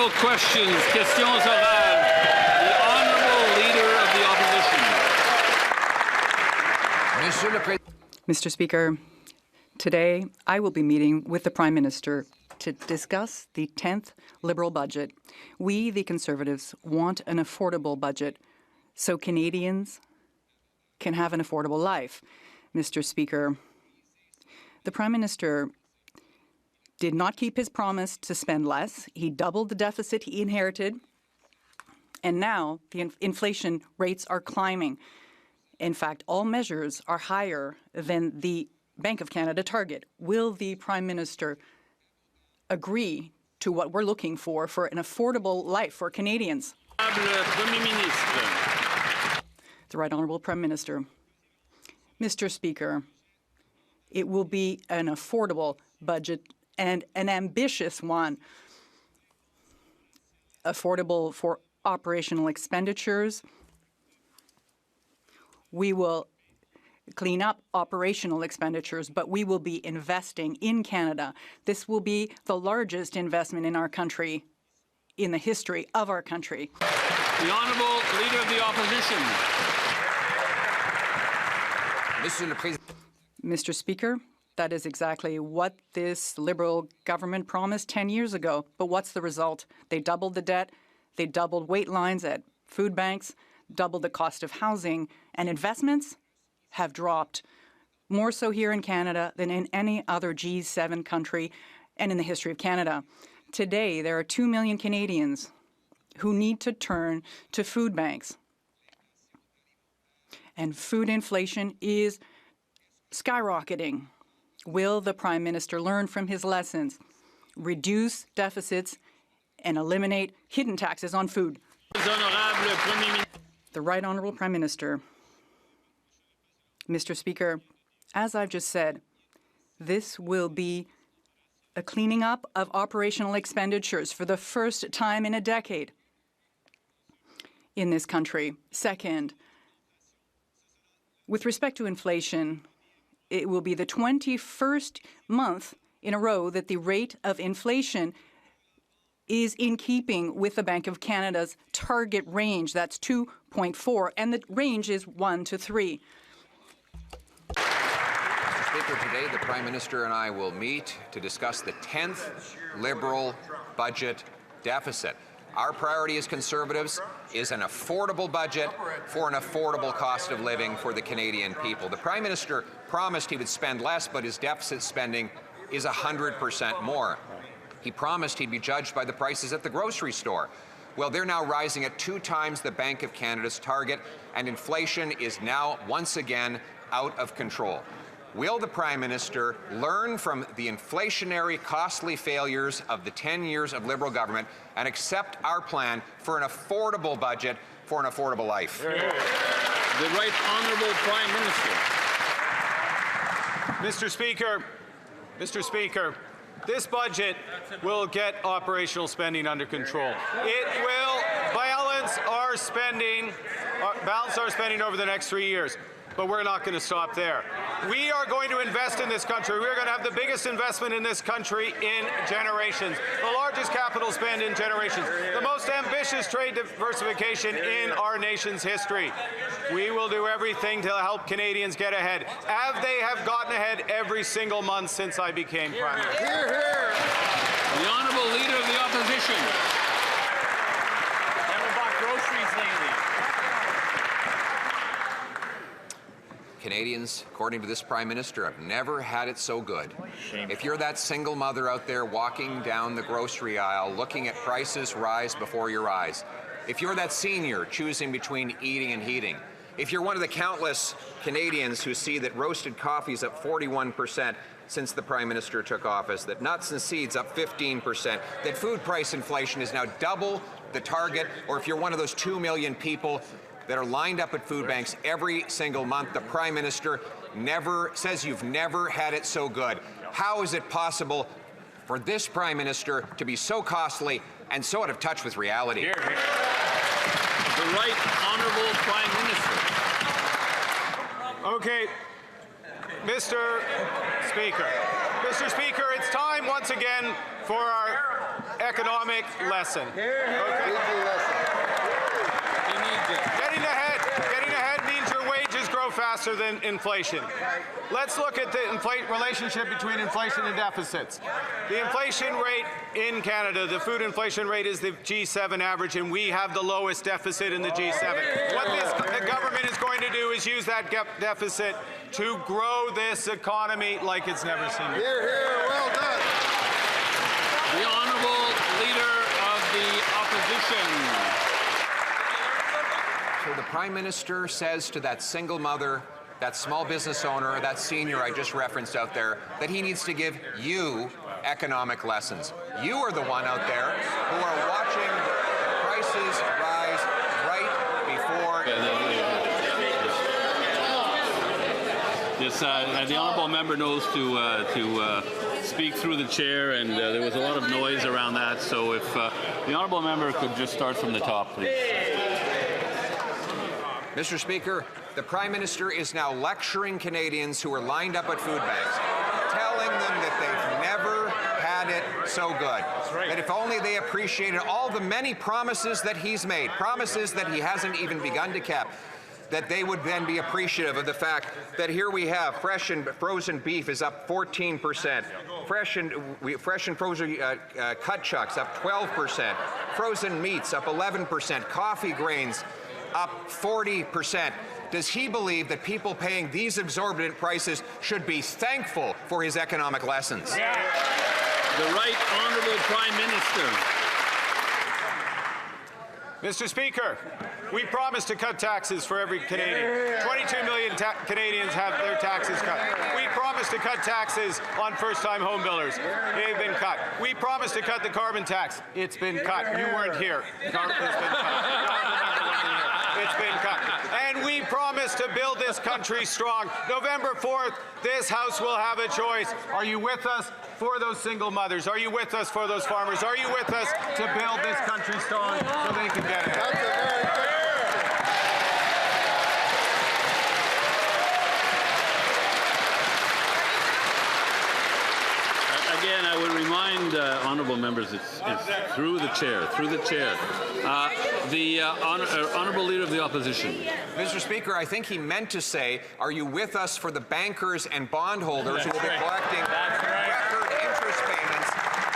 oral questions. Questions orales. The Honourable Leader of the Opposition. Mr. Speaker, today I will be meeting with the Prime Minister to discuss the 10th Liberal budget. We, the Conservatives, want an affordable budget so Canadians can have an affordable life. Mr. Speaker, the Prime Minister did not keep his promise to spend less. He doubled the deficit he inherited, and now the inflation rates are climbing. In fact, all measures are higher than the Bank of Canada target. Will the Prime Minister agree to what we're looking for an affordable life for Canadians? The Right Honourable Prime Minister. Mr. Speaker, it will be an affordable budget and an ambitious one. Affordable for operational expenditures. We will clean up operational expenditures, but we will be investing in Canada. This will be the largest investment in our country, in the history of our country. The Honourable Leader of the Opposition. Mr. Speaker, that is exactly what this Liberal government promised 10 years ago. But what's the result? They doubled the debt, they doubled wait lines at food banks, doubled the cost of housing, and investments have dropped, more so here in Canada than in any other G7 country and in the history of Canada. Today, there are 2 million Canadians who need to turn to food banks. And food inflation is skyrocketing. Will the Prime Minister learn from his lessons, reduce deficits, and eliminate hidden taxes on food? The Right Honourable Prime Minister. Mr. Speaker, as I've just said, this will be a cleaning up of operational expenditures for the first time in a decade in this country. Second, with respect to inflation, it will be the 21st month in a row that the rate of inflation is in keeping with the Bank of Canada's target range. That's 2.4, and the range is 1 to 3. Mr. Speaker, today the Prime Minister and I will meet to discuss the 10th Liberal budget deficit. Our priority as Conservatives is an affordable budget for an affordable cost of living for the Canadian people. The Prime Minister promised he would spend less, but his deficit spending is 100% more. He promised he'd be judged by the prices at the grocery store. Well, they're now rising at 2 times the Bank of Canada's target, and inflation is now once again out of control. Will the Prime Minister learn from the inflationary, costly failures of the 10 years of Liberal government and accept our plan for an affordable budget for an affordable life? The Right Honourable Prime Minister. Mr. Speaker, this budget will get operational spending under control. It will balance our spending over the next 3 years. But we're not going to stop there. We are going to invest in this country. We're going to have the biggest investment in this country in generations, the largest capital spend in generations, the most ambitious trade diversification in our nation's history. We will do everything to help Canadians get ahead, as they have gotten ahead every single month since I became Prime Minister. Hear, hear. The Honourable Leader of the Opposition. Never bought groceries lately. Canadians, according to this Prime Minister, have never had it so good. If you're that single mother out there walking down the grocery aisle looking at prices rise before your eyes, if you're that senior choosing between eating and heating, if you're one of the countless Canadians who see that roasted coffee is up 41% since the Prime Minister took office, that nuts and seeds up 15%, that food price inflation is now double the target, or if you're one of those 2 million people that are lined up at food banks every single month, the Prime Minister says you've never had it so good. How is it possible for this Prime Minister to be so costly and so out of touch with reality? Hear, hear. The Right Honourable Prime Minister. Okay, Mr. Speaker, it's time once again for our economic lesson. Okay. Getting ahead means your wages grow faster than inflation. Let's look at the relationship between inflation and deficits. The inflation rate in Canada, the food inflation rate, is the G7 average, and we have the lowest deficit in the G7. What the government is going to do is use that deficit to grow this economy like it's never seen before. Here, here, well done. The Honourable Leader of the Opposition. So the Prime Minister says to that single mother, that small business owner, that senior I just referenced out there, that he needs to give you economic lessons. You are the one out there who are watching prices rise right before. The honourable member knows to speak through the chair, and there was a lot of noise around that. So if the honourable member could just start from the top, please. Mr. Speaker, the Prime Minister is now lecturing Canadians who are lined up at food banks, telling them that they've never had it so good. That if only they appreciated all the many promises that he's made, promises that he hasn't even begun to keep, that they would then be appreciative of the fact that here we have fresh and frozen beef is up 14%, fresh and frozen cut chucks up 12%, frozen meats up 11%, coffee grains up 40%. Does he believe that people paying these exorbitant prices should be thankful for his economic lessons? The Right Honourable Prime Minister. Mr. Speaker, we promised to cut taxes for every Canadian. 22 million Canadians have their taxes cut. We promised to cut taxes on first-time home builders. They've been cut. We promised to cut the carbon tax. It's been cut. You weren't here. It's been cut. It's been cut. And we promised to build this country strong. November 4th, this House will have a choice. Are you with us for those single mothers? Are you with us for those farmers? Are you with us to build this country strong so they can get it? That's a very good Again, I would remind honourable members, it's through the chair, The Honourable Leader of the Opposition. Mr. Speaker, I think he meant to say, are you with us for the bankers and bondholders who will be collecting record interest payments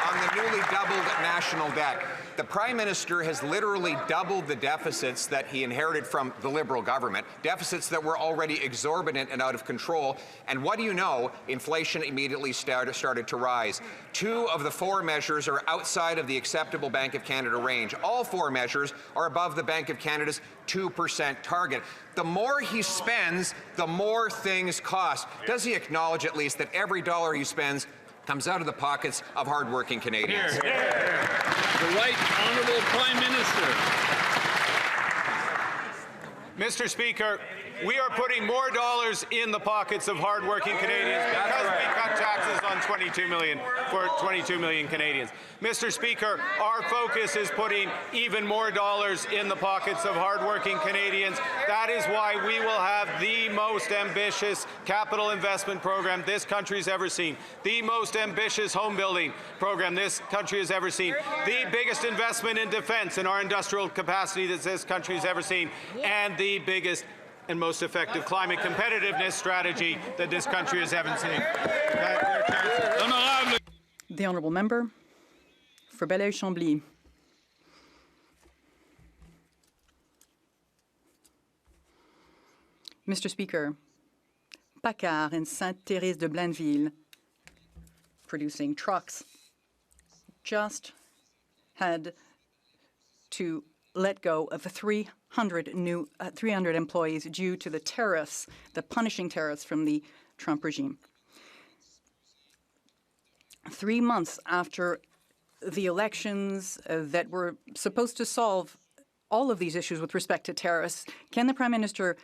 on the newly doubled national debt? The Prime Minister has literally doubled the deficits that he inherited from the Liberal government, deficits that were already exorbitant and out of control. And what do you know? Inflation immediately started to rise. 2 of the 4 measures are outside of the acceptable Bank of Canada range. All 4 measures are above the Bank of Canada's 2% target. The more he spends, the more things cost. Does he acknowledge at least that every dollar he spends comes out of the pockets of hardworking Canadians? The Right Honourable Prime Minister. Mr. Speaker, we are putting more dollars in the pockets of hardworking Canadians because we cut taxes on 22 million Canadians. Mr. Speaker, our focus is putting even more dollars in the pockets of hardworking Canadians. That is why we will have the most ambitious capital investment program this country's ever seen, the most ambitious home building program this country has ever seen, the biggest investment in defense and our industrial capacity that this country has ever seen, and the biggest and most effective climate competitiveness strategy that this country has ever seen. The Honourable Member for Belleuil-Chambly. Mr. Speaker, PACCAR and Sainte-Thérèse de Blainville, producing trucks, just had to let go of 300 employees due to the tariffs, the punishing tariffs from the Trump regime. 3 months after the elections that were supposed to solve all of these issues with respect to tariffs, can the Prime Minister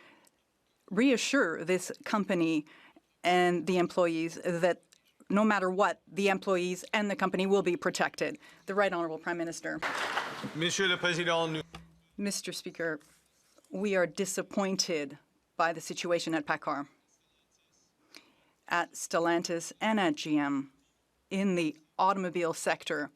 reassure this company and the employees that no matter what, the employees and the company will be protected? The Right Honourable Prime Minister. Monsieur le Président, Mr. Speaker, we are disappointed by the situation at PACCAR, at Stellantis, and at GM. in the automobile sector.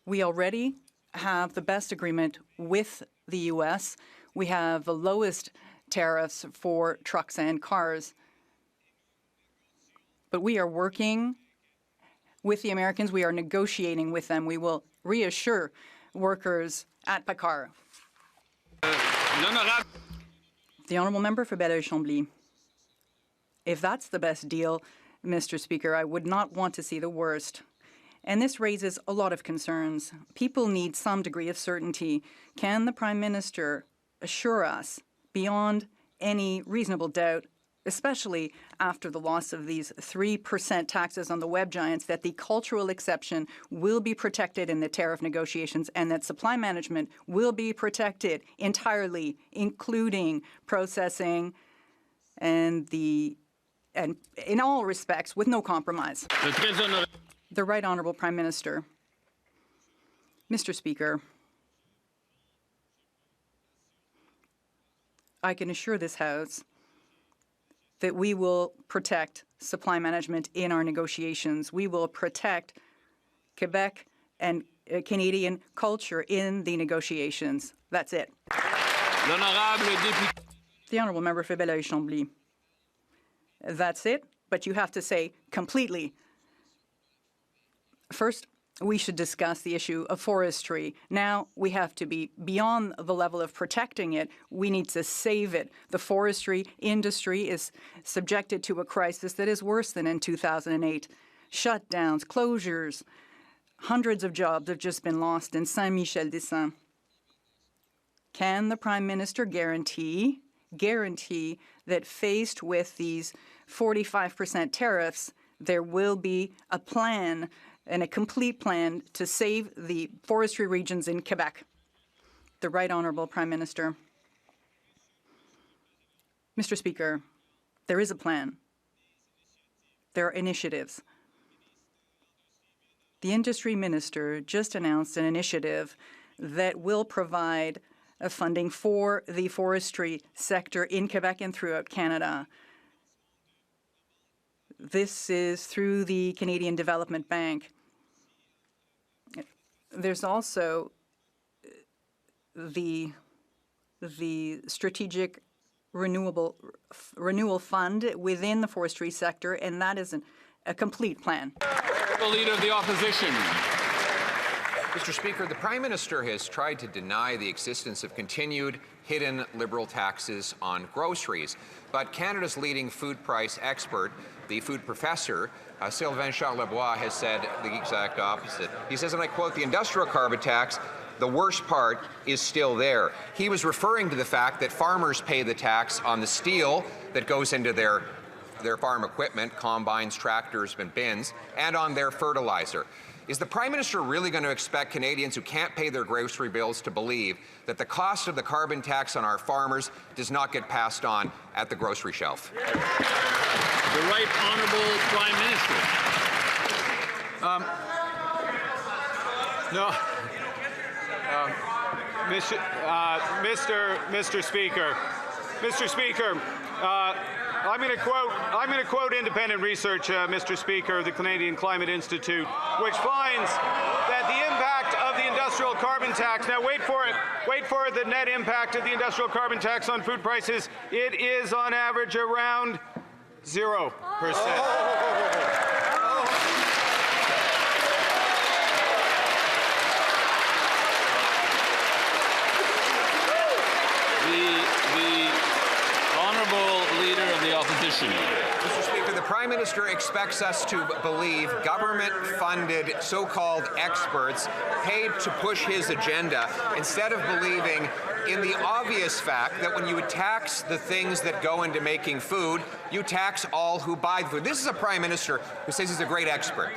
We already have the best agreement with the U.S. We have the lowest tariffs for trucks and cars. But we are working with the Americans. We are negotiating with them. We will reassure workers at PACCAR. The honourable member for Belleuil-Chambly. If that's the best deal, Mr. Speaker, I would not want to see the worst. And this raises a lot of concerns. People need some degree of certainty. Can the Prime Minister assure us, beyond any reasonable doubt, especially after the loss of these 3% taxes on the web giants, that the cultural exception will be protected in the tariff negotiations and that supply management will be protected entirely, including processing and in all respects, with no compromise? The Right Honourable Prime Minister. Mr. Speaker, I can assure this House that we will protect supply management in our negotiations. We will protect Quebec and Canadian culture in the negotiations. That's it. The Honourable Member for Belleuil-Chambly. That's it, but you have to say completely. First, we should discuss the issue of forestry. Now we have to be beyond the level of protecting it. We need to save it. The forestry industry is subjected to a crisis that is worse than in 2008. Shutdowns, closures, hundreds of jobs have just been lost in Saint-Michel-des-Saints. Can the Prime Minister guarantee that faced with these 45% tariffs, there will be a plan and a complete plan to save the forestry regions in Quebec? The Right Honourable Prime Minister. Mr. Speaker, there is a plan. There are initiatives. The Industry Minister just announced an initiative that will provide funding for the forestry sector in Quebec and throughout Canada. This is through the Canadian Development Bank. There's also the Strategic Renewal Fund within the forestry sector, and that is a complete plan. The Leader of the Opposition. Mr. Speaker, the Prime Minister has tried to deny the existence of continued hidden Liberal taxes on groceries. But Canada's leading food price expert, the food professor, Sylvain Charlebois, has said the exact opposite. He says, and I quote, "The industrial carbon tax, the worst part is still there." He was referring to the fact that farmers pay the tax on the steel that goes into their farm equipment, combines, tractors, and bins, and on their fertilizer. Is the Prime Minister really going to expect Canadians who can't pay their grocery bills to believe that the cost of the carbon tax on our farmers does not get passed on at the grocery shelf? The Right Honourable Prime Mr. Speaker, I'm going to quote independent research, Mr. Speaker, of the Canadian Climate Institute, which finds that the impact of the industrial carbon tax, now wait for it, the net impact of the industrial carbon tax on food prices, it is on average around 0%. Opposition. Mr. Speaker, the Prime Minister expects us to believe government-funded so-called experts paid to push his agenda instead of believing in the obvious fact that when you tax the things that go into making food, you tax all who buy the food. This is a Prime Minister who says he's a great expert.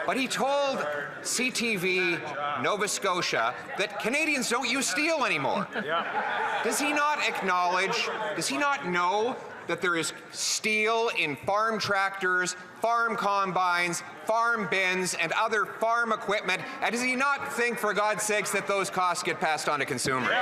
But he told CTV Nova Scotia that Canadians don't use steel anymore. Yeah. Does he not acknowledge, does he not know that there is steel in farm tractors, farm combines, farm bins, and other farm equipment? And does he not think, for God's sakes, that those costs get passed on to consumers?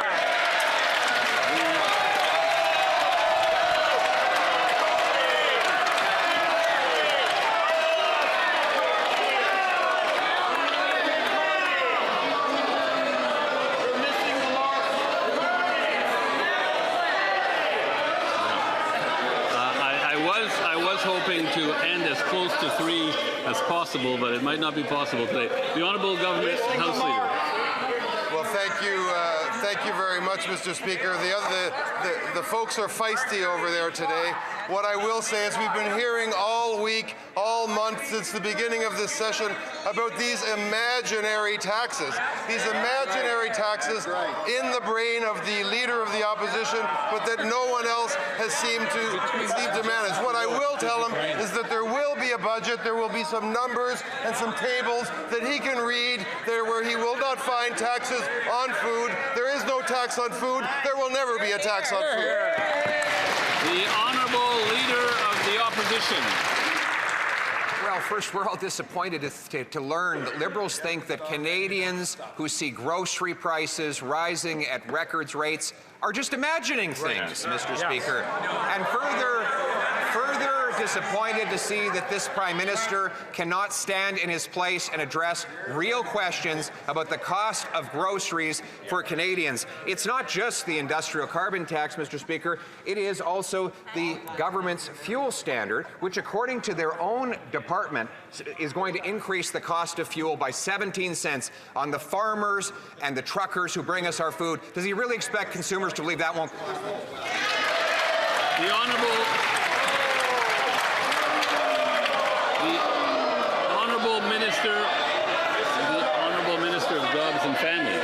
as close to 3 as possible, but it might not be possible today. The Honourable Government House Leader. Well, thank you very much, Mr. Speaker. The folks are feisty over there today. What I will say is we've been hearing all week, all month, since the beginning of this session about these imaginary taxes. These imaginary taxes in the brain of the Leader of the Opposition, but that no one else has seemed to manage. What I will tell him is that there will be a budget, there will be some numbers and some tables that he can read there where he will not find taxes on food. There is no tax on food. There will never be a tax on food. The Honourable Leader of the Opposition. Well, first, we're all disappointed to learn that Liberals think that Canadians who see grocery prices rising at records rates are just imagining things, Mr. Speaker. And further disappointed to see that this Prime Minister cannot stand in his place and address real questions about the cost of groceries for Canadians. It's not just the industrial carbon tax, Mr. Speaker. It is also the government's fuel standard, which, according to their own department, is going to increase the cost of fuel by 17 cents on the farmers and the truckers who bring us our food. Does he really expect consumers to believe that won't? The Honourable Minister of Jobs and Families.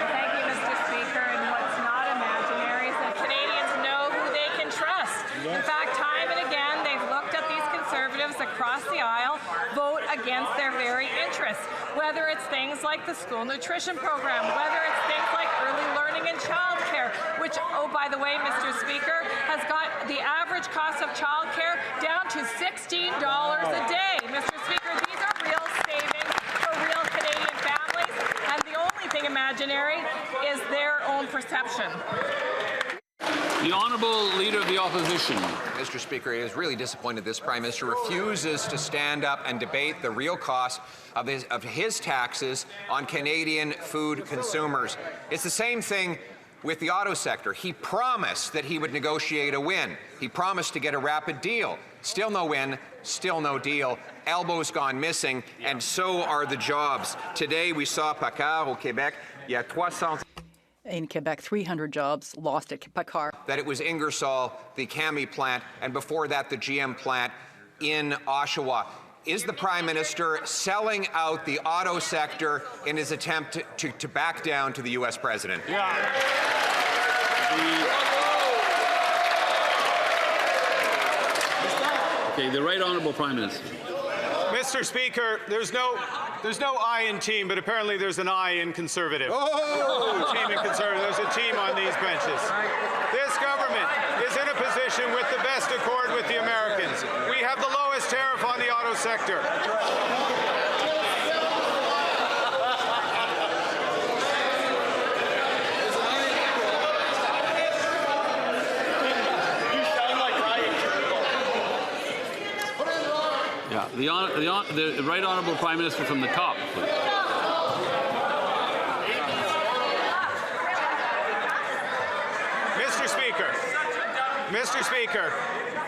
Thank you, Mr. Speaker. And what's not imaginary is that Canadians know who they can trust. In fact, time and again, they've looked at these Conservatives across the aisle vote against their very interests, whether it's things like the school nutrition program, whether it's things like early learning and childcare, which, oh, by the way, Mr. Speaker, has got the average cost of childcare down to $16 a day. Mr. Speaker, these are real savings for real Canadian families, and the only thing imaginary is their own perception. The Honourable Leader of the Opposition. Mr. Speaker, it is really disappointed this Prime Minister refuses to stand up and debate the real cost of his taxes on Canadian food consumers. It's the same thing with the auto sector. He promised that he would negotiate a win. He promised to get a rapid deal. Still no win, still no deal. Elbows gone missing, and so are the jobs. Today we saw Paccard au Québec. Il y a 300. In Quebec, 300 jobs lost at Paccard. That it was Ingersoll, the Cami plant, and before that the GM plant in Oshawa. Is the Prime Minister selling out the auto sector in his attempt to back down to the U.S. President? The Right Honourable Prime Minister. Mr. Speaker, there's no I in team, but apparently there's an I in Conservative. Team in Conservative. There's a team on these benches. This government is in a position with the best accord with the Americans. We have the lowest tariff on the auto sector. The Right Honourable Prime Minister from the top, please. Mr. Speaker,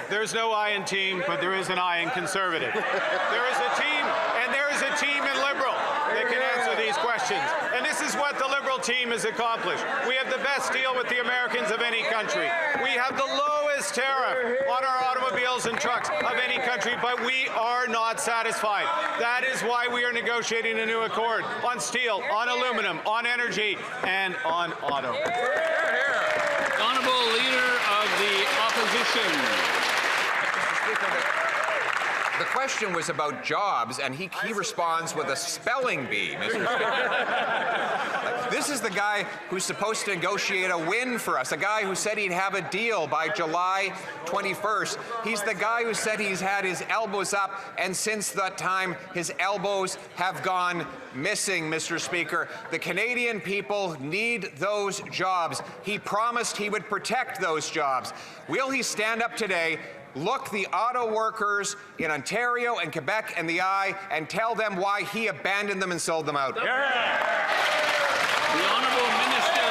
there's no I in team, but there is an I in Conservative. There is a team, and there is a team in Liberal that can answer these questions. And this is what the Liberal team has accomplished. We have the best deal with the Americans of any country. We have the lowest tariff on our automobiles and trucks of any country, but we are not satisfied. That is why we are negotiating a new accord on steel, on aluminum, on energy, and on auto. Honourable Leader of the Opposition. The question was about jobs, and he responds with a spelling bee, Mr. Speaker. This is the guy who's supposed to negotiate a win for us, a guy who said he'd have a deal by July 21st. He's the guy who said he's had his elbows up, and since that time, his elbows have gone missing, Mr. Speaker. The Canadian people need those jobs. He promised he would protect those jobs. Will he stand up today, look the auto workers in Ontario and Quebec in the eye, and tell them why he abandoned them and sold them out? The Honourable Minister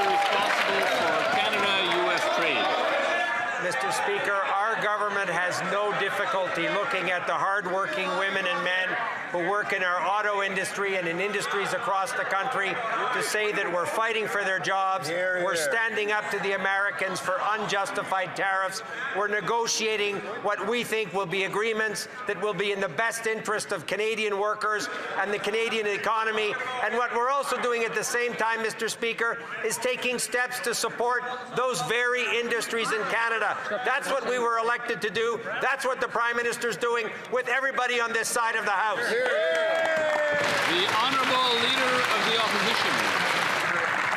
responsible for Canada-US trade. Speaker, our government has no difficulty looking at the hardworking women and men who work in our auto industry and in industries across the country to say that we're fighting for their jobs. We're standing up to the Americans for unjustified tariffs. We're negotiating what we think will be agreements that will be in the best interest of Canadian workers and the Canadian economy. And what we're also doing at the same time, Mr. Speaker, is taking steps to support those very industries in Canada. That's what we were elected to do. That's what the Prime Minister's doing with everybody on this side of the House. The Honourable Leader of the Opposition.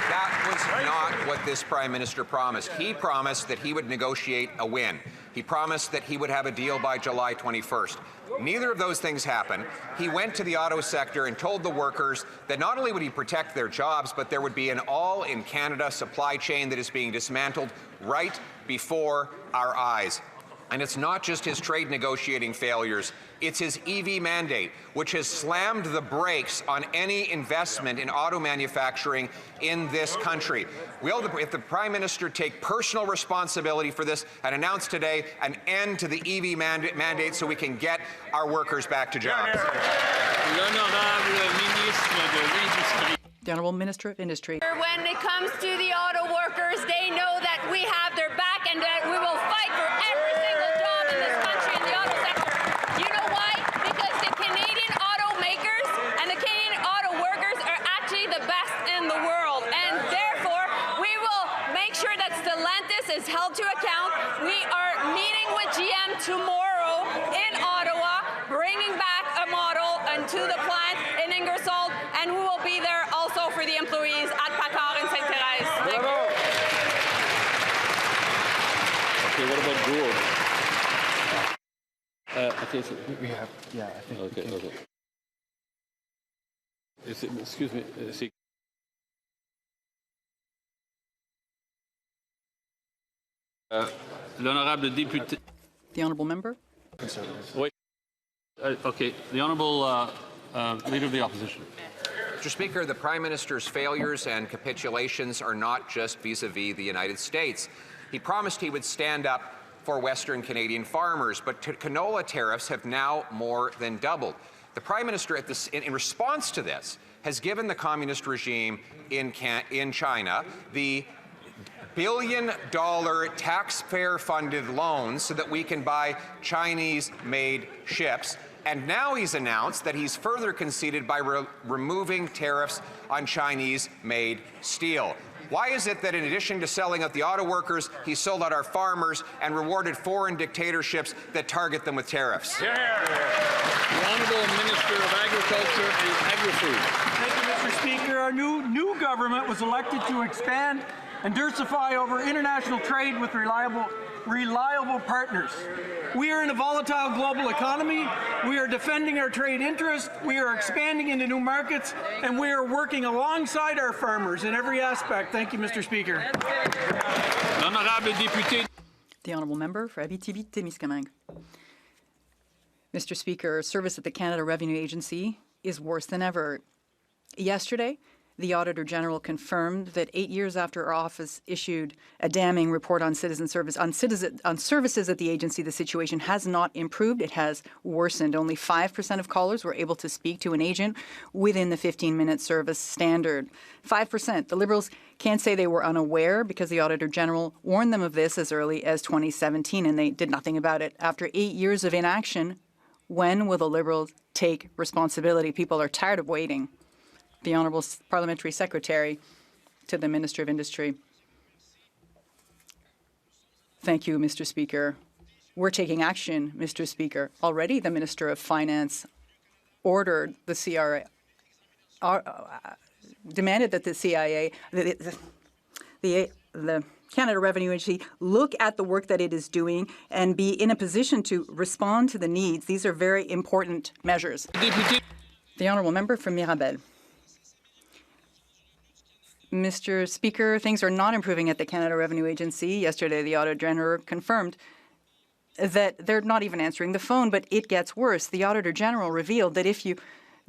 That was not what this Prime Minister promised. He promised that he would negotiate a win. He promised that he would have a deal by July 21st. Neither of those things happened. He went to the auto sector and told the workers that not only would he protect their jobs, but there would be an all-in-Canada supply chain that is being dismantled right before our eyes. And it's not just his trade negotiating failures, it's his EV mandate, which has slammed the brakes on any investment in auto manufacturing in this country. If the Prime Minister take personal responsibility for this and announce today an end to the EV mandate so we can get our workers back to jobs. The Honourable Minister of Industry. When it comes to the auto workers, they know that we have their back and that we will fight for every single job in this country in the auto sector. You know why? Because the Canadian automakers and the Canadian auto workers are actually the best in the world. And therefore, we will make sure that Stellantis is held to account. We are meeting with GM tomorrow in Ottawa, bringing back a model into the plant in Ingersoll, and we will be there also for the employees at PACCAR in Sainte-Thérèse. Thank you. Okay, what about Gould? Okay, so We have, yeah, I think. okay. Excuse me. L'honorable député. The Honourable Member. Wait. Okay, the Honourable Leader of the Opposition. Mr. Speaker, the Prime Minister's failures and capitulations are not just vis-a-vis the United States. He promised he would stand up for Western Canadian farmers, but canola tariffs have now more than doubled. The Prime Minister, in response to this, has given the communist regime in China the billion-dollar taxpayer-funded loans so that we can buy Chinese-made ships. And now he's announced that he's further conceded by removing tariffs on Chinese-made steel. Why is it that in addition to selling out the auto workers, he sold out our farmers and rewarded foreign dictatorships that target them with tariffs? The Honourable Minister of Agriculture and Agri-Food. Thank you, Mr. Speaker. Our new government was elected to expand and diversify over international trade with reliable partners. We are in a volatile global economy. We are defending our trade interests. We are expanding into new markets, and we are working alongside our farmers in every aspect. Thank you, Mr. Speaker. L'honorable député. The Honourable Member for Abitibi-Témiscamingue. Mr. Speaker, service at the Canada Revenue Agency is worse than ever. Yesterday, the Auditor General confirmed that 8 years after our office issued a damning report on services at the agency, the situation has not improved. It has worsened. Only 5% of callers were able to speak to an agent within the 15-minute service standard. 5%. The Liberals can't say they were unaware because the Auditor General warned them of this as early as 2017, and they did nothing about it. After 8 years of inaction, when will the Liberals take responsibility? People are tired of waiting. The Honourable Parliamentary Secretary to the Minister of Industry. Thank you, Mr. Speaker. We're taking action, Mr. Speaker. Already the Minister of Finance ordered the CRA, demanded that the CIA, the Canada Revenue Agency, look at the work that it is doing and be in a position to respond to the needs. These are very important measures. The Honourable Member from Mirabel. Mr. Speaker, things are not improving at the Canada Revenue Agency. Yesterday, the Auditor General confirmed that they're not even answering the phone, but it gets worse. The Auditor General revealed that if you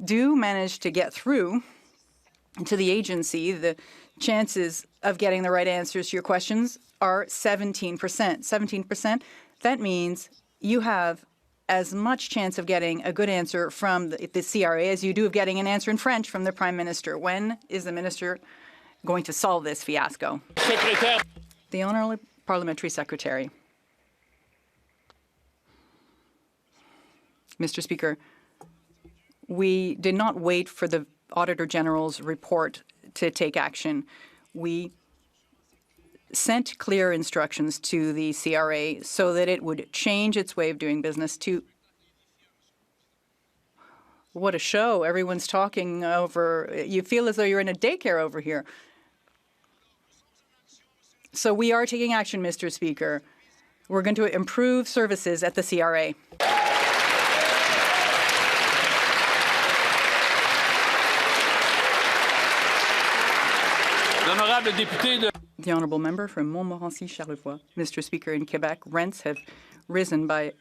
do manage to get through to the agency, the chances of getting the right answers to your questions are 17%. 17%, that means you have as much chance of getting a good answer from the CRA as you do of getting an answer in French from the Prime Minister. When is the Minister going to solve this fiasco? The Honourable Parliamentary Secretary. Mr. Speaker, we did not wait for the Auditor General's report to take action. We sent clear instructions to the CRA so that it would change its way of doing business to... What a show. Everyone's talking over... You feel as though you're in a daycare over here. So we are taking action, Mr. Speaker. We're going to improve services at the CRA. The Honourable Member from Montmorency-Charlevoix. Mr. Speaker, in Quebec, rents have risen by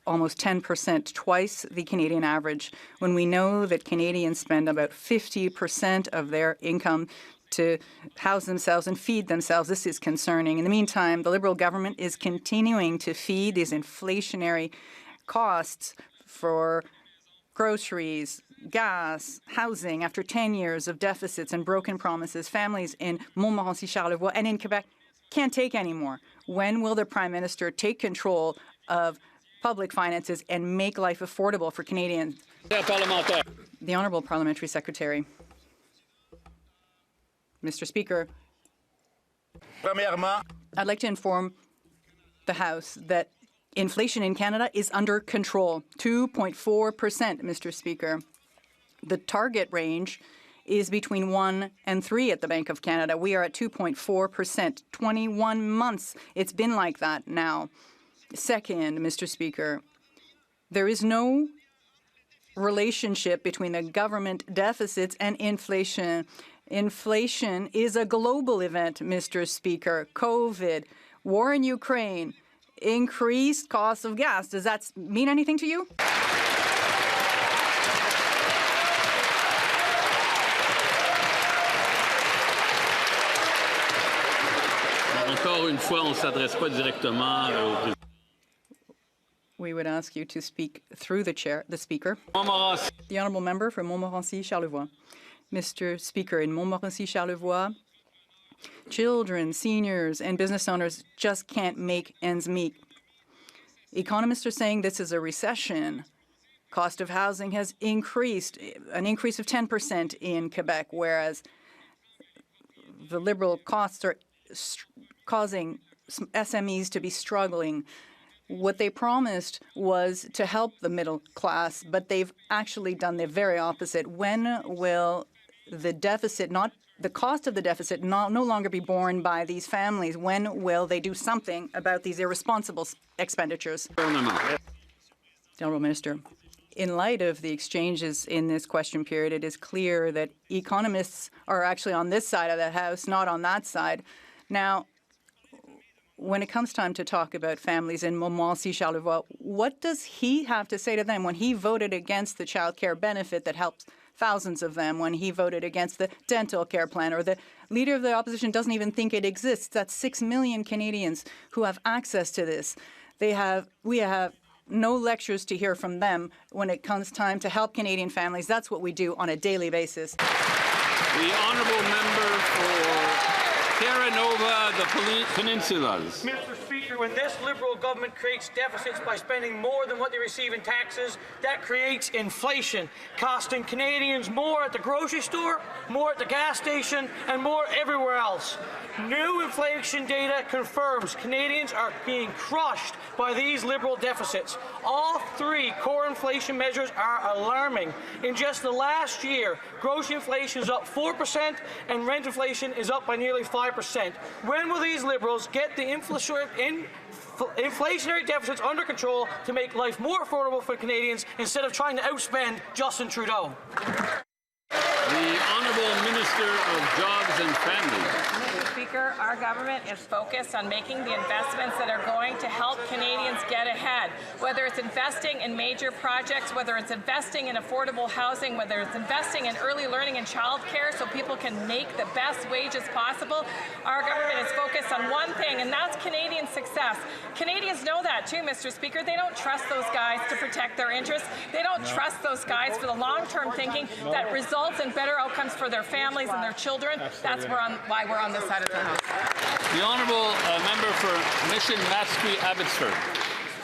almost 10%, twice the Canadian average, when we know that Canadians spend about 50% of their income to house themselves and feed themselves. This is concerning. In the meantime, the Liberal government is continuing to feed these inflationary costs for groceries, gas, housing. After 10 years of deficits and broken promises, families in Montmorency-Charlevoix and in Quebec can't take anymore. When will the Prime Minister take control of public finances and make life affordable for Canadians? The Honourable Parliamentary Secretary. Mr. Speaker, I'd like to inform the House that inflation in Canada is under control, 2.4%, Mr. Speaker. The target range is between 1 and 3 at the Bank of Canada. We are at 2.4%, 21 months. It's been like that now. Second, Mr. Speaker, there is no relationship between the government deficits and inflation. Inflation is a global event, Mr. Speaker. COVID, war in Ukraine, increased costs of gas. Does that mean anything to you? Encore une fois, on ne s'adresse pas directement au président. We would ask you to speak through the chair, the Speaker. The Honourable Member from Montmorency-Charlevoix. Mr. Speaker, in Montmorency-Charlevoix, children, seniors, and business owners just can't make ends meet. Economists are saying this is a recession. Cost of housing has increased, an increase of 10% in Quebec, whereas the Liberal costs are causing SMEs to be struggling. What they promised was to help the middle class, but they've actually done the very opposite. When will the deficit, not the cost of the deficit, no longer be borne by these families? When will they do something about these irresponsible expenditures? The Honourable Minister, in light of the exchanges in this question period, it is clear that economists are actually on this side of the House, not on that side. Now, when it comes time to talk about families in Montmorency-Charlevoix, what does he have to say to them when he voted against the child care benefit that helps thousands of them, when he voted against the dental care plan, or the Leader of the Opposition doesn't even think it exists? That's 6 million Canadians who have access to this. We have no lectures to hear from them when it comes time to help Canadian families. That's what we do on a daily basis. The Honourable Member for Terra Nova, the Peninsulas. Mr. Speaker, when this Liberal government creates deficits by spending more than what they receive in taxes, that creates inflation, costing Canadians more at the grocery store, more at the gas station, and more everywhere else. New inflation data confirms Canadians are being crushed by these Liberal deficits. All 3 core inflation measures are alarming. In just the last year, grocery inflation is up 4% and rent inflation is up by nearly 5%. When will these Liberals get the inflationary deficits under control to make life more affordable for Canadians instead of trying to outspend Justin Trudeau? The Honourable Minister of Jobs and Families. Mr. Speaker, our government is focused on making the investments that are going to help Canadians get ahead, whether it's investing in major projects, whether it's investing in affordable housing, whether it's investing in early learning and childcare so people can make the best wages possible. Our government is focused on one thing, and that's Canadian success. Canadians know that too, Mr. Speaker. They don't trust those guys to protect their interests. They don't trust those guys for the long-term thinking that results in better outcomes for their families and their children. That's why we're on this side of the House. The Honourable Member for Mission Matsqui Abbotsford.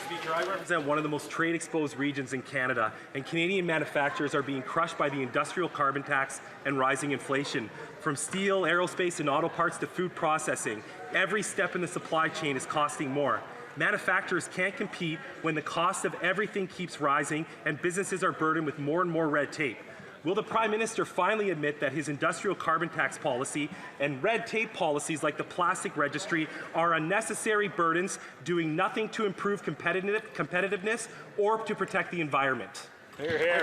Speaker, I represent one of the most trade-exposed regions in Canada, and Canadian manufacturers are being crushed by the industrial carbon tax and rising inflation. From steel, aerospace, and auto parts to food processing, every step in the supply chain is costing more. Manufacturers can't compete when the cost of everything keeps rising and businesses are burdened with more and more red tape. Will the Prime Minister finally admit that his industrial carbon tax policy and red tape policies like the plastic registry are unnecessary burdens doing nothing to improve competitiveness or to protect the environment? The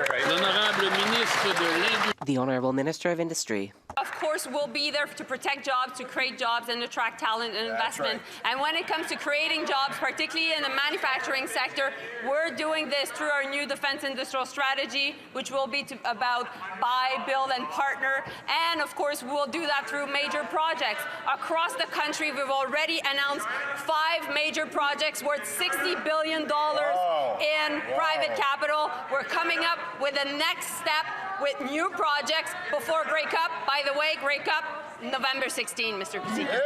Honourable Minister of Industry. Of course, we'll be there to protect jobs, to create jobs, and attract talent and investment. And when it comes to creating jobs, particularly in the manufacturing sector, we're doing this through our new defense industrial strategy, which will be about buy, build, and partner. And of course, we'll do that through major projects. Across the country, we've already announced 5 major projects worth $60 billion in private capital. We're coming up with the next step with new projects before Grey Cup. By the way, Grey Cup, November 16, Mr. Speaker.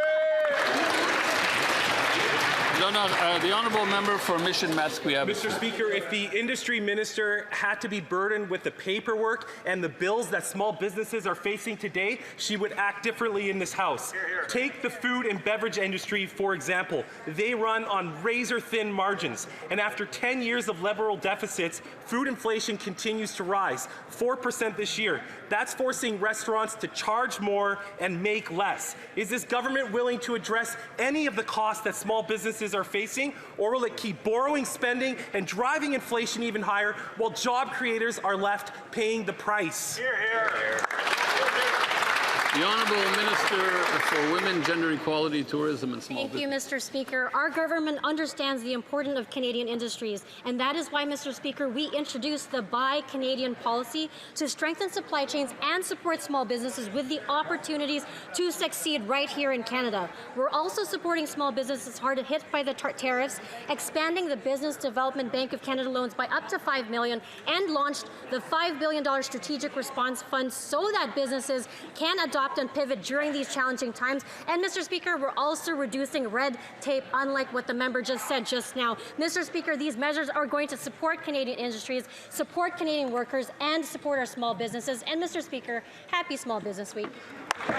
The Honourable Member for Mission Matsqui Abbotsford. Mr. Speaker, if the industry minister had to be burdened with the paperwork and the bills that small businesses are facing today, she would act differently in this House. Take the food and beverage industry, for example. They run on razor-thin margins, and after 10 years of Liberal deficits, food inflation continues to rise, 4% this year. That's forcing restaurants to charge more and make less. Is this government willing to address any of the costs that small businesses are facing, or will it keep borrowing, spending, and driving inflation even higher while job creators are left paying the price? Hear, hear. The Honourable Minister for Women, Gender Equality, Tourism and Small Business. Thank you, Mr. Speaker. Our government understands the importance of Canadian industries, and that is why, Mr. Speaker, we introduced the Buy Canadian policy to strengthen supply chains and support small businesses with the opportunities to succeed right here in Canada. We're also supporting small businesses hard hit by the tariffs, expanding the Business Development Bank of Canada loans by up to $5 million, and launched the $5 billion Strategic Response Fund so that businesses can adopt and pivot during these challenging times. And Mr. Speaker, we're also reducing red tape, unlike what the member just said just now. Mr. Speaker, these measures are going to support Canadian industries, support Canadian workers, and support our small businesses. And Mr. Speaker, happy Small Business Week. The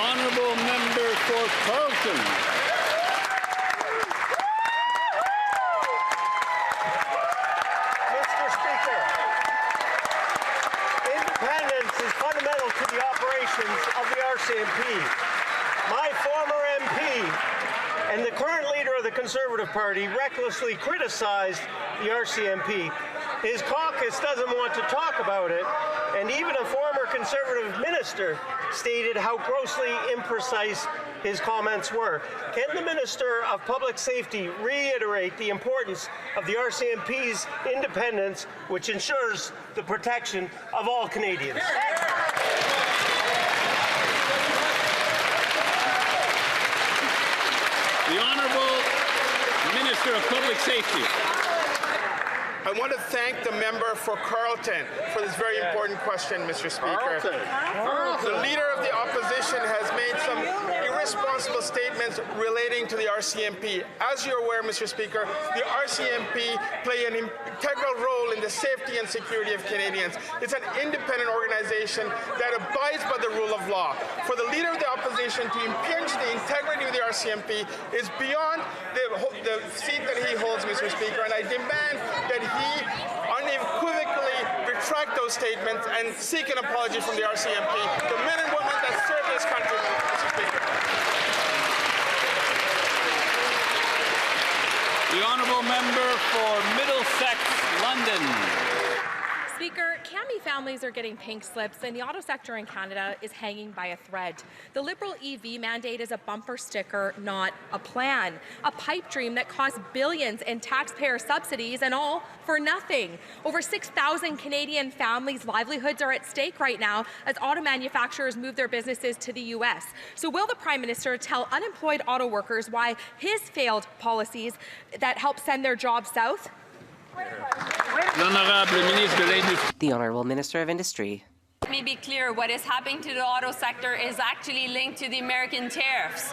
Honourable Member for Carleton. Of the RCMP. My former MP and the current leader of the Conservative Party recklessly criticized the RCMP. His caucus doesn't want to talk about it, and even a former Conservative minister stated how grossly imprecise his comments were. Can the Minister of Public Safety reiterate the importance of the RCMP's independence, which ensures the protection of all Canadians? The Honourable Minister of Public Safety. I want to thank the member for Carleton for this very important question, Mr. Speaker. The Leader of the Opposition has made some irresponsible statements relating to the RCMP. As you're aware, Mr. Speaker, the RCMP play an integral role in the safety and security of Canadians. It's an independent organization that abides by the rule of law. For the Leader of the Opposition to impinge the integrity of the RCMP is beyond the seat that he holds, Mr. Speaker, and I demand that he unequivocally retract those statements and seek an apology from the RCMP, the men and women that serve this country, Mr. Speaker. The Honourable Member for Middlesex, London. Speaker, Cami families are getting pink slips and the auto sector in Canada is hanging by a thread. The Liberal EV mandate is a bumper sticker, not a plan. A pipe dream that costs billions in taxpayer subsidies and all for nothing. Over 6,000 Canadian families' livelihoods are at stake right now as auto manufacturers move their businesses to the U.S. So will the Prime Minister tell unemployed auto workers why his failed policies that help send their jobs south? The Honourable Minister of Industry. Let me be clear, what is happening to the auto sector is actually linked to the American tariffs.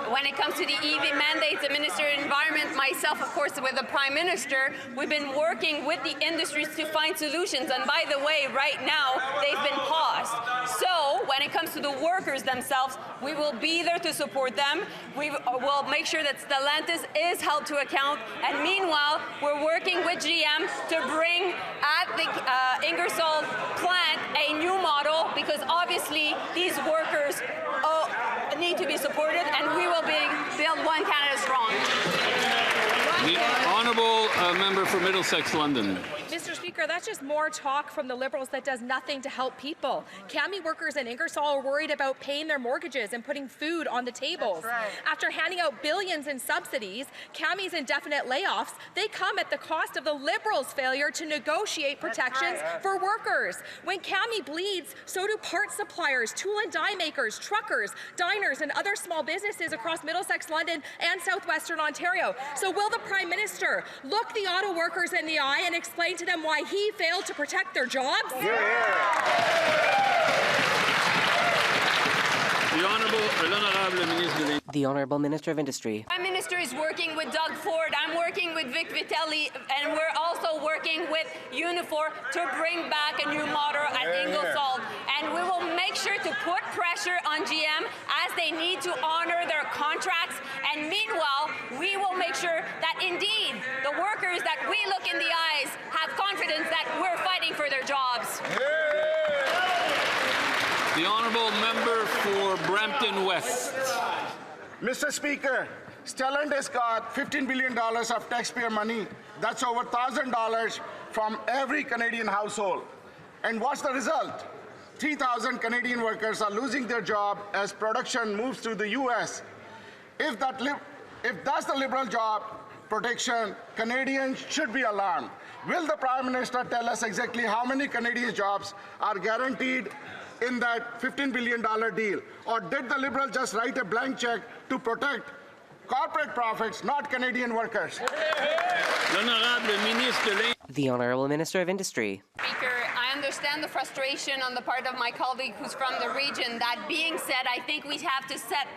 When it comes to the EV mandates, the Minister of Environment, myself, of course, with the Prime Minister, we've been working with the industries to find solutions. And by the way, right now, they've been paused. So when it comes to the workers themselves, we will be there to support them. We will make sure that Stellantis is held to account. And meanwhile, we're working with GM to bring at the Ingersoll plant a new model, because obviously these workers need to be supported, and we will build one Canada strong. The Honourable Member for Middlesex London. Mr. Speaker, that's just more talk from the Liberals that does nothing to help people. Cami workers in Ingersoll are worried about paying their mortgages and putting food on the tables. Right. After handing out billions in subsidies, Cami's indefinite layoffs, they come at the cost of the Liberals' failure to negotiate protections for workers. When Cami bleeds, so do part suppliers, tool and die makers, truckers, diners, and other small businesses across Middlesex London and southwestern Ontario. So will the Prime Minister look the auto workers in the eye and explain to them why he failed to protect their jobs? The Honourable Minister of Industry. Prime Minister is working with Doug Ford. I'm working with Vic Vitelli, and we're also working with Unifor to bring back a new model at Ingersoll. And we will make sure to put pressure on GM as they need to honor their contracts. And meanwhile, we will make sure that indeed the workers that we look in the eyes have confidence that we're fighting for their jobs. The Honourable Member for Brampton West. Mr. Speaker, Stellantis got $15 billion of taxpayer money. That's over $1,000 from every Canadian household. And what's the result? 3,000 Canadian workers are losing their job as production moves to the U.S. If that's the Liberal job protection, Canadians should be alarmed. Will the Prime Minister tell us exactly how many Canadian jobs are guaranteed in that $15 billion deal? Or did the Liberals just write a blank check to protect corporate profits, not Canadian workers? The Honourable Minister of Industry. Speaker, I understand the frustration on the part of my colleague who's from the region. That being said, I think we have to set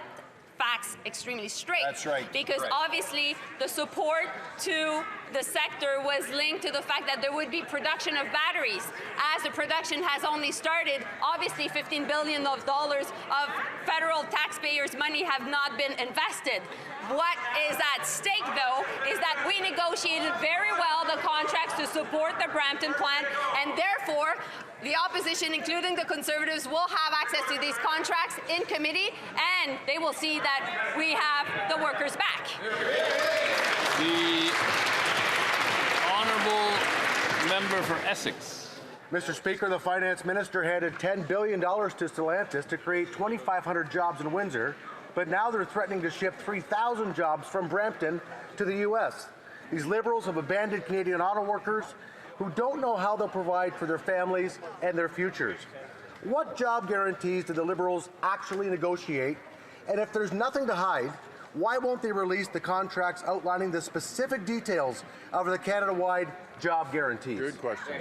facts extremely straight. That's right. Because obviously the support to the sector was linked to the fact that there would be production of batteries. As the production has only started, obviously $15 billion of federal taxpayers' money have not been invested. What is at stake, though, is that we negotiated very well the contracts to support the Brampton plant, and therefore the opposition, including the Conservatives, will have access to these contracts in committee, and they will see that we have the workers back. The Honourable Member for Essex. Mr. Speaker, the Finance Minister handed $10 billion to Stellantis to create 2,500 jobs in Windsor, but now they're threatening to ship 3,000 jobs from Brampton to the U.S. These Liberals have abandoned Canadian auto workers who don't know how they'll provide for their families and their futures. What job guarantees do the Liberals actually negotiate? And if there's nothing to hide, why won't they release the contracts outlining the specific details of the Canada-wide job guarantees? Good question.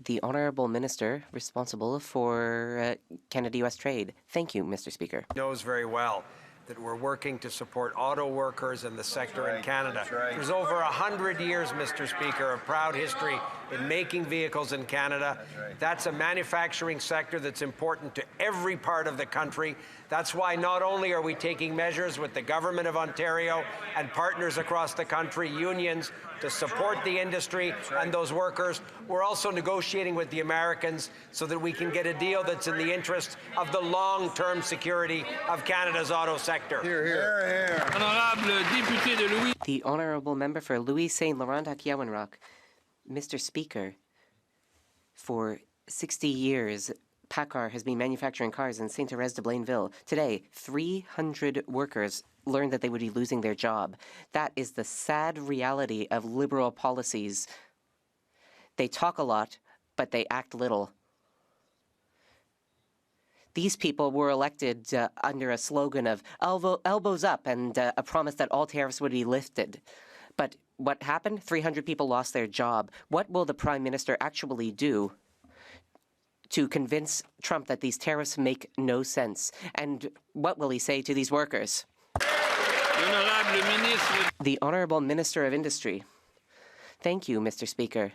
The Honourable Minister responsible for Canada-US trade. Thank you, Mr. Speaker. Knows very well that we're working to support auto workers and the sector in Canada. There's over 100 years, Mr. Speaker, of proud history in making vehicles in Canada. That's a manufacturing sector that's important to every part of the country. That's why not only are we taking measures with the Government of Ontario and partners across the country, unions, to support the industry and those workers, we're also negotiating with the Americans so that we can get a deal that's in the interest of the long-term security of Canada's auto sector. Hear, hear. The The Honourable Member for Louis Saint Laurent Akiawanrock. Mr. Speaker, for 60 years, PACCAR has been manufacturing cars in Saint-Thérèse de Blainville. Today, 300 workers learned that they would be losing their job. That is the sad reality of Liberal policies. They talk a lot, but they act little. These people were elected under a slogan of elbows up and a promise that all tariffs would be lifted. But what happened? 300 people lost their job. What will the Prime Minister actually do to convince Trump that these tariffs make no sense? And what will he say to these workers? The Honourable Minister of Industry. Thank you, Mr. Speaker.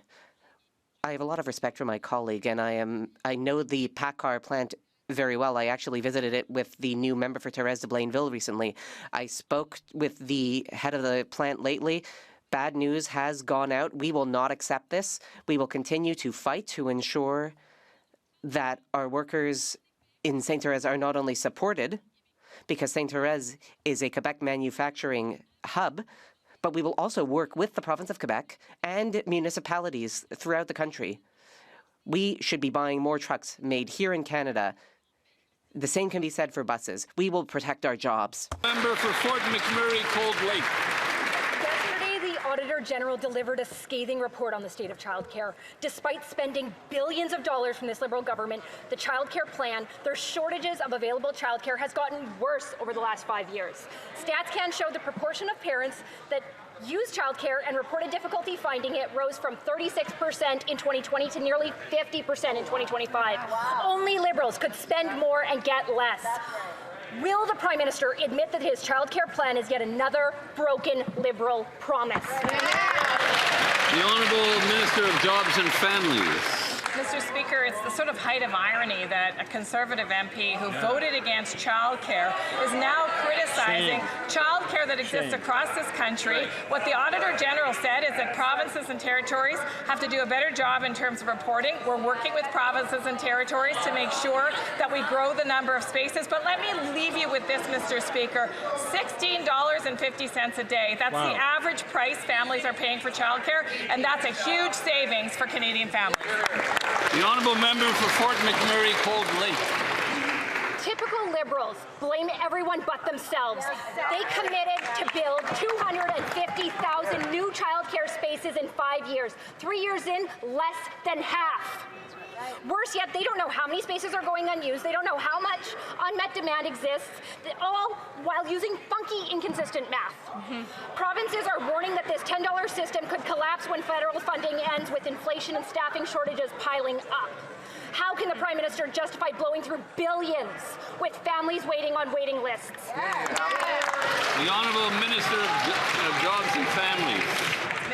I have a lot of respect for my colleague, and I know the PACCAR plant very well. I actually visited it with the new member for Thérèse de Blainville recently. I spoke with the head of the plant lately. Bad news has gone out. We will not accept this. We will continue to fight to ensure that our workers in Saint-Thérèse are not only supported, because Saint-Thérèse is a Quebec manufacturing hub, but we will also work with the province of Quebec and municipalities throughout the country. We should be buying more trucks made here in Canada. The same can be said for buses. We will protect our jobs. Member for Fort McMurray, Cold Lake. Yesterday, the Auditor General delivered a scathing report on the state of childcare. Despite spending billions of dollars from this Liberal government, the childcare plan, their shortages of available childcare has gotten worse over the last 5 years. StatsCan showed the proportion of parents that use childcare and reported difficulty finding it rose from 36% in 2020 to nearly 50% in 2025. Wow. Only Liberals could spend more and get less. Will the Prime Minister admit that his childcare plan is yet another broken Liberal promise? The Honourable Minister of Jobs and Families. Mr. Speaker, it's the sort of height of irony that a Conservative MP who voted against childcare is now criticizing childcare that exists across this country. What the Auditor General said is that provinces and territories have to do a better job in terms of reporting. We're working with provinces and territories to make sure that we grow the number of spaces. But let me leave you with this, Mr. Speaker. $16.50 a day. That's the average price families are paying for childcare, and that's a huge savings for Canadian families. The Honourable Member for Fort McMurray, Cold Lake. Typical Liberals blame everyone but themselves. They committed to build 250,000 new childcare spaces in 5 years. 3 years in, less than half. Worse yet, they don't know how many spaces are going unused. They don't know how much unmet demand exists, all while using funky, inconsistent math. Provinces are warning that this $10 system could collapse when federal funding ends, with inflation and staffing shortages piling up. How can the Prime Minister justify blowing through billions with families waiting on waiting lists? The Honourable Minister of Jobs and Families.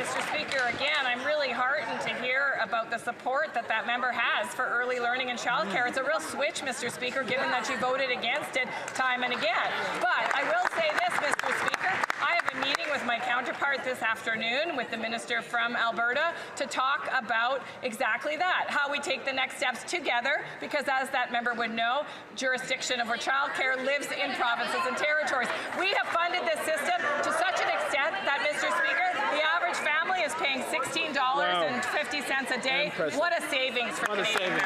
Mr. Speaker, again, I'm really heartened to hear about the support that that member has for early learning and childcare. It's a real switch, Mr. Speaker, given that you voted against it time and again. But I will say this, Mr. Speaker, I have a meeting with my counterpart this afternoon with the Minister from Alberta to talk about exactly that, how we take the next steps together, because as that member would know, jurisdiction over childcare lives in provinces and territories. We have funded this system to such an extent that, Mr. Speaker, the average family is paying $16.50 a day. What a savings for Canadians.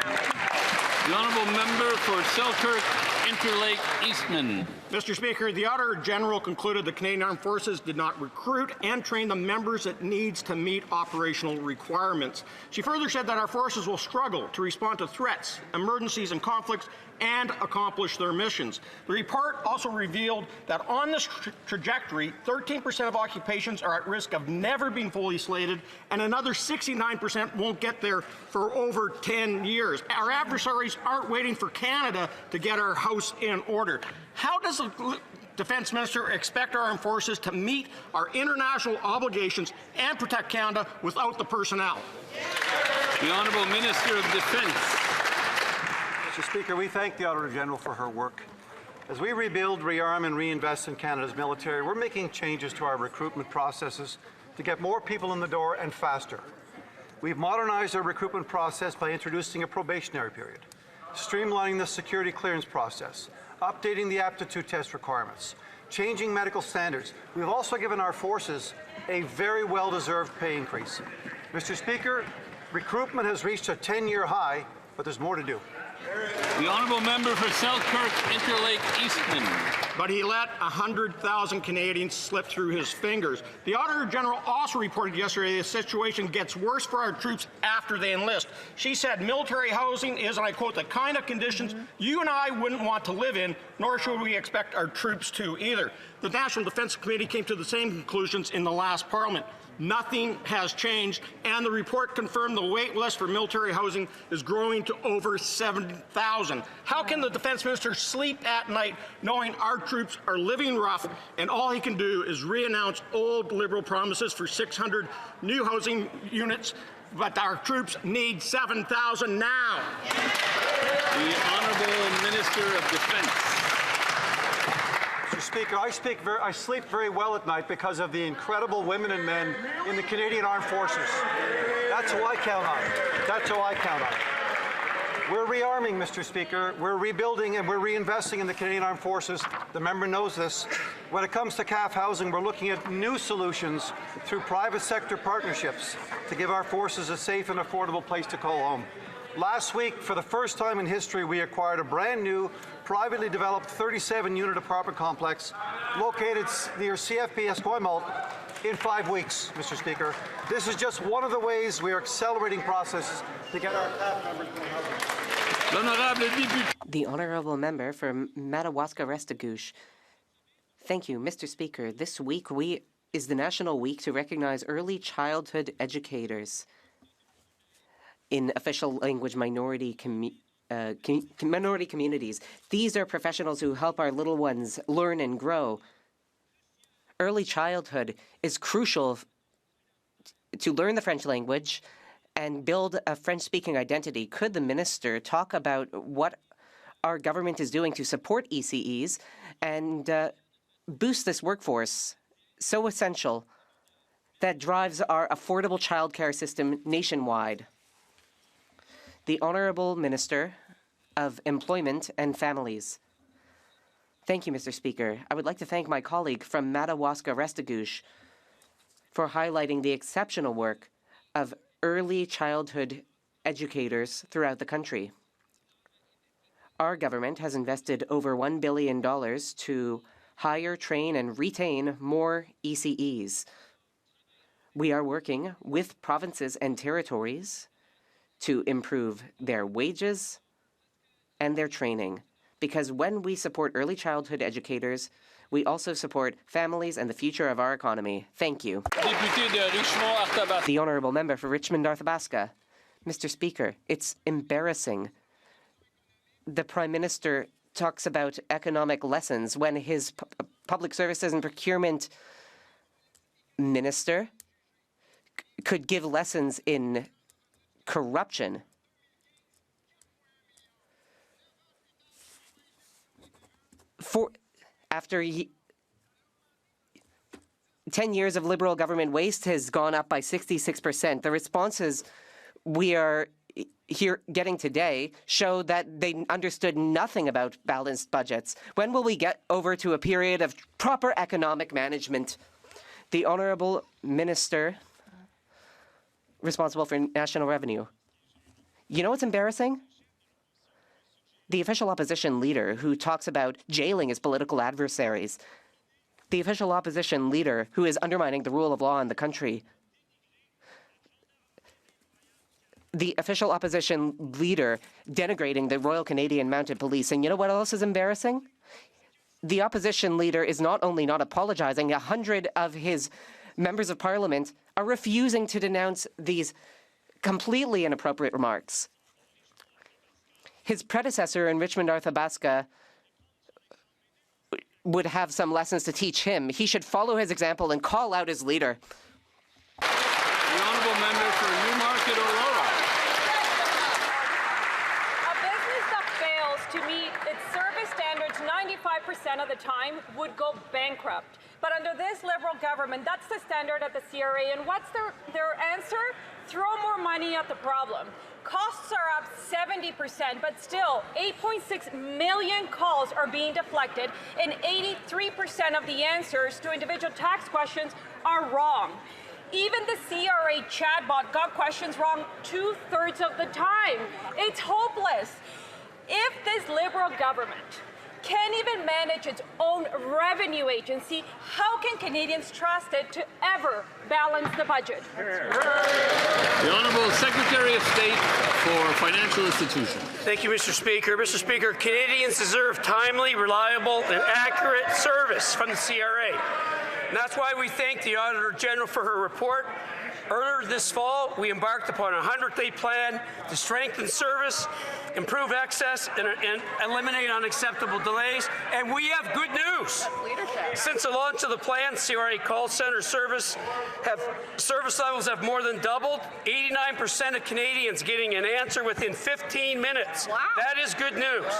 The Honourable Member for Selkirk, Interlake, Eastman. Mr. Speaker, the Auditor General concluded the Canadian Armed Forces did not recruit and train the members it needs to meet operational requirements. She further said that our forces will struggle to respond to threats, emergencies, and conflicts and accomplish their missions. The report also revealed that on this trajectory, 13% of occupations are at risk of never being fully slated, and another 69% won't get there for over 10 years. Our adversaries aren't waiting for Canada to get our house in order. How does the Defence Minister expect our armed forces to meet our international obligations and protect Canada without the personnel? The Honourable Minister of Defence. Mr. Speaker, we thank the Auditor General for her work. As we rebuild, rearm and reinvest in Canada's military, we're making changes to our recruitment processes to get more people in the door and faster. We've modernized our recruitment process by introducing a probationary period, streamlining the security clearance process, updating the aptitude test requirements, changing medical standards. We've also given our forces a very well-deserved pay increase. Mr. Speaker, recruitment has reached a 10-year high, but there's more to do. The honourable member for Selkirk Interlake Eastman. But he let 100,000 Canadians slip through his fingers. The Auditor General also reported yesterday the situation gets worse for our troops after they enlist. She said military housing is, and I quote, the kind of conditions you and I wouldn't want to live in, nor should we expect our troops to either. The National Defence Committee came to the same conclusions in the last Parliament. Nothing has changed, and the report confirmed the wait list for military housing is growing to over 7,000. How can the Defence Minister sleep at night knowing our troops are living rough and all he can do is re-announce old Liberal promises for 600 new housing units, but our troops need 7,000 now? The Honourable Minister of Defence. Mr. Speaker, I sleep very well at night because of the incredible women and men in the Canadian Armed Forces. That's who I count on. That's who I count on. We're rearming, Mr. Speaker. We're rebuilding and we're reinvesting in the Canadian Armed Forces. The member knows this. When it comes to CAF housing, we're looking at new solutions through private sector partnerships to give our forces a safe and affordable place to call home. Last week, for the first time in history, we acquired a brand new, privately developed 37-unit apartment complex located near CFP Esquimalt in 5 weeks, Mr. Speaker. This is just one of the ways we are accelerating processes to get our CAF members more housing. The Honourable Member for Madawaska-Restigouche. Thank you, Mr. Speaker. This week is the National Week to recognize early childhood educators in official language minority communities. These are professionals who help our little ones learn and grow. Early childhood is crucial to learn the French language and build a French-speaking identity. Could the minister talk about what our government is doing to support ECEs and boost this workforce so essential that drives our affordable childcare system nationwide? The Honourable Minister of Employment and Families. Thank you, Mr. Speaker. I would like to thank my colleague from Madawaska-Restigouche for highlighting the exceptional work of early childhood educators throughout the country. Our government has invested over $1 billion to hire, train, and retain more ECEs. We are working with provinces and territories to improve their wages and their training. Because when we support early childhood educators, we also support families and the future of our economy. Thank you. The Honourable Member for Richmond-Arthabaska. Mr. Speaker, it's embarrassing. The Prime Minister talks about economic lessons when his public services and procurement minister could give lessons in corruption. After 10 years of Liberal government waste has gone up by 66%. The responses we are getting today show that they understood nothing about balanced budgets. When will we get over to a period of proper economic management? The Honourable Minister responsible for national revenue. You know what's embarrassing? The official opposition leader who talks about jailing his political adversaries. The official opposition leader who is undermining the rule of law in the country. The official opposition leader denigrating the Royal Canadian Mounted Police. And you know what else is embarrassing? The opposition leader is not only not apologizing, 100 of his members of parliament are refusing to denounce these completely inappropriate remarks. His predecessor in Richmond-Arthabaska would have some lessons to teach him. He should follow his example and call out his leader. The Honourable Member for Newmarket Aurora. A business that fails to meet its service standards 95% of the time would go bankrupt. But under this Liberal government, that's the standard at the CRA. And what's their answer? Throw more money at the problem. Costs are up 70%, but still 8.6 million calls are being deflected, and 83% of the answers to individual tax questions are wrong. Even the CRA chatbot got questions wrong 2/3 of the time. It's hopeless. If this Liberal government can't even manage its own revenue agency, how can Canadians trust it to ever balance the budget? The Honourable Secretary of State for Financial Institutions. Thank you, Mr. Speaker. Mr. Speaker, Canadians deserve timely, reliable, and accurate service from the CRA. And that's why we thank the Auditor General for her report. Earlier this fall, we embarked upon a 100-day plan to strengthen service, improve access, and eliminate unacceptable delays. And we have good news. Since the launch of the plan, CRA call center service levels have more than doubled. 89% of Canadians getting an answer within 15 minutes. Wow. That is good news.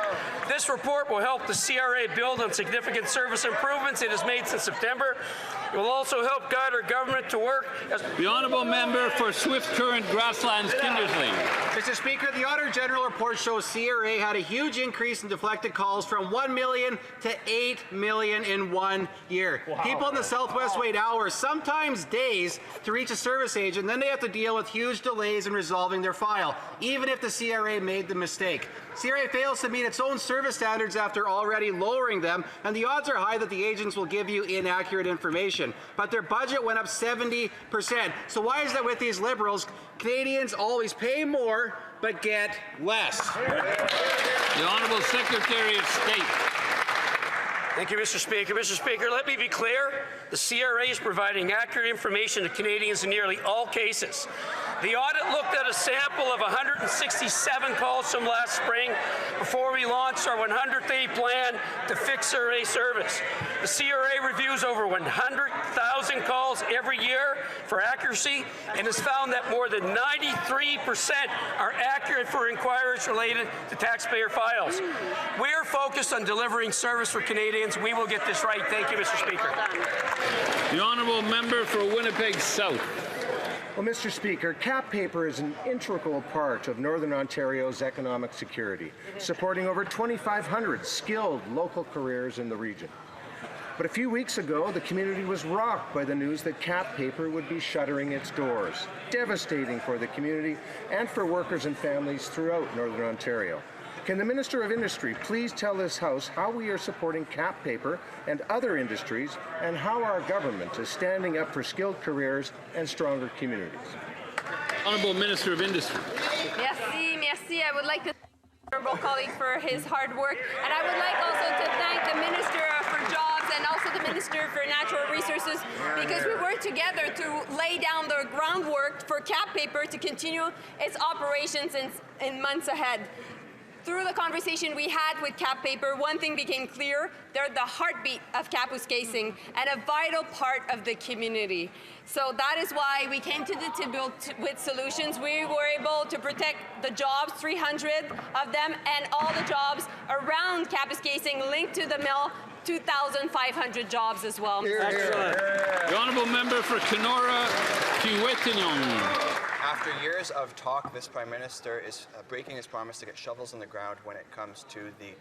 This report will help the CRA build on significant service improvements it has made since September. It will also help guide our government to work as the Honourable Member for Swift Current Grasslands Kindersley. Mr. Speaker, the Auditor General report shows CRA had a huge increase in deflected calls from 1 million to 8 million in 1 year. Wow. People in the Southwest wait hours, sometimes days, to reach a service agent. Then they have to deal with huge delays in resolving their file, even if the CRA made the mistake. CRA fails to meet its own service standards after already lowering them, and the odds are high that the agents will give you inaccurate information. But their budget went up 70%. So why is that with these Liberals? Canadians always pay more, but get less. The Honourable Secretary of State. Thank you, Mr. Speaker. Mr. Speaker, let me be clear. The CRA is providing accurate information to Canadians in nearly all cases. The audit looked at a sample of 167 calls from last spring before we launched our 100-day plan to fix CRA service. The CRA reviews over 100,000 calls every year for accuracy and has found that more than 93% are accurate for inquiries related to taxpayer files. We are focused on delivering service for Canadians. We will get this right. Thank you, Mr. Speaker. The Honourable Member for Winnipeg South. Well, Mr. Speaker, Cap Paper is an integral part of Northern Ontario's economic security, supporting over 2,500 skilled local careers in the region. But a few weeks ago, the community was rocked by the news that Cap Paper would be shuttering its doors, devastating for the community and for workers and families throughout Northern Ontario. Can the Minister of Industry please tell this House how we are supporting Cap Paper and other industries, and how our government is standing up for skilled careers and stronger communities? Honourable Minister of Industry. Merci. I would like to thank my honourable colleague for his hard work, and I would like also to thank the Minister for Jobs and also the Minister for Natural Resources, because we worked together to lay down the groundwork for Cap Paper to continue its operations in months ahead. Through the conversation we had with Cap Paper, one thing became clear: they're the heartbeat of Kapuskasing and a vital part of the community. So that is why we came to the table with solutions. We were able to protect the jobs, 300 of them, and all the jobs around Kapuskasing linked to the mill, 2,500 jobs as well. Excellent. The Honourable Member for Kenora Kiiwetinoong. After years of talk, this Prime Minister is breaking his promise to get shovels in the ground when it comes to the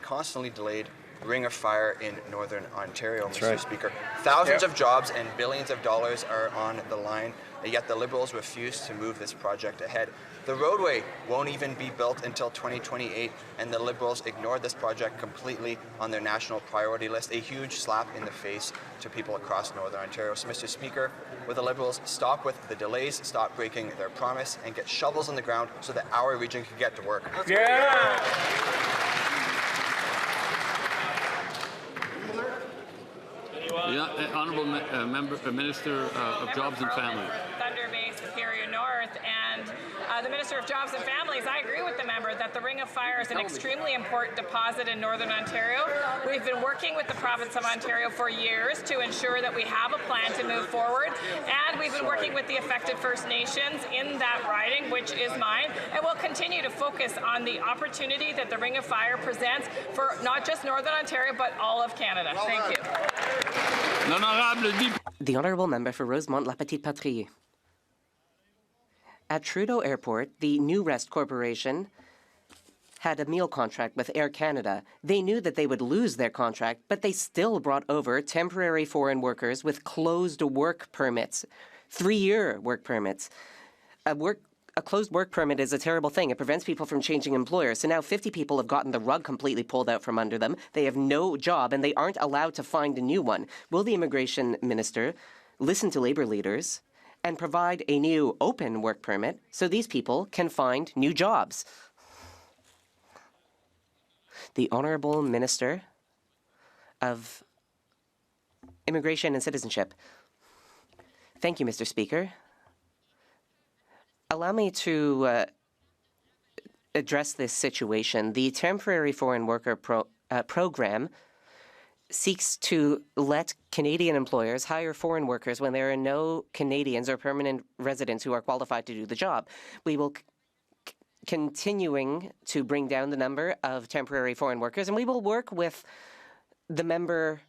constantly delayed Ring of Fire in Northern Ontario, Mr. Speaker. Thousands of jobs and billions of dollars are on the line, yet the Liberals refuse to move this project ahead. The roadway won't even be built until 2028, and the Liberals ignored this project completely on their national priority list, a huge slap in the face to people across Northern Ontario. So, Mr. Speaker, will the Liberals stop with the delays, stop breaking their promise, and get shovels in the ground so that our region can get to work? Yeah! The Honourable Minister of Jobs and Family. Thunder Bay, Superior North, and the Minister of Jobs and Families, I agree with the member that the Ring of Fire is an extremely important deposit in Northern Ontario. We've been working with the province of Ontario for years to ensure that we have a plan to move forward, and we've been working with the affected First Nations in that riding, which is mine, and we'll continue to focus on the opportunity that the Ring of Fire presents for not just Northern Ontario, but all of Canada. Thank you. The Honourable Member for Rosemont-La Petite-Patrie. At Trudeau Airport, the New Rest Corporation had a meal contract with Air Canada. They knew that they would lose their contract, but they still brought over temporary foreign workers with closed work permits, 3-year work permits. A closed work permit is a terrible thing. It prevents people from changing employers. So now 50 people have gotten the rug completely pulled out from under them. They have no job, and they aren't allowed to find a new one. Will the immigration minister listen to Labour leaders and provide a new open work permit so these people can find new jobs? The Honourable Minister of Immigration and Citizenship. Thank you, Mr. Speaker. Allow me to address this situation. The Temporary Foreign Worker Program seeks to let Canadian employers hire foreign workers when there are no Canadians or permanent residents who are qualified to do the job. We will continuing to bring down the number of temporary foreign workers, and we will work with the member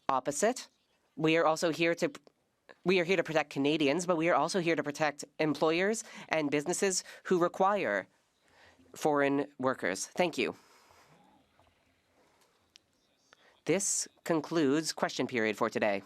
opposite. We are also here to protect Canadians, but we are also here to protect employers and businesses who require foreign workers. Thank you. This concludes question period for today.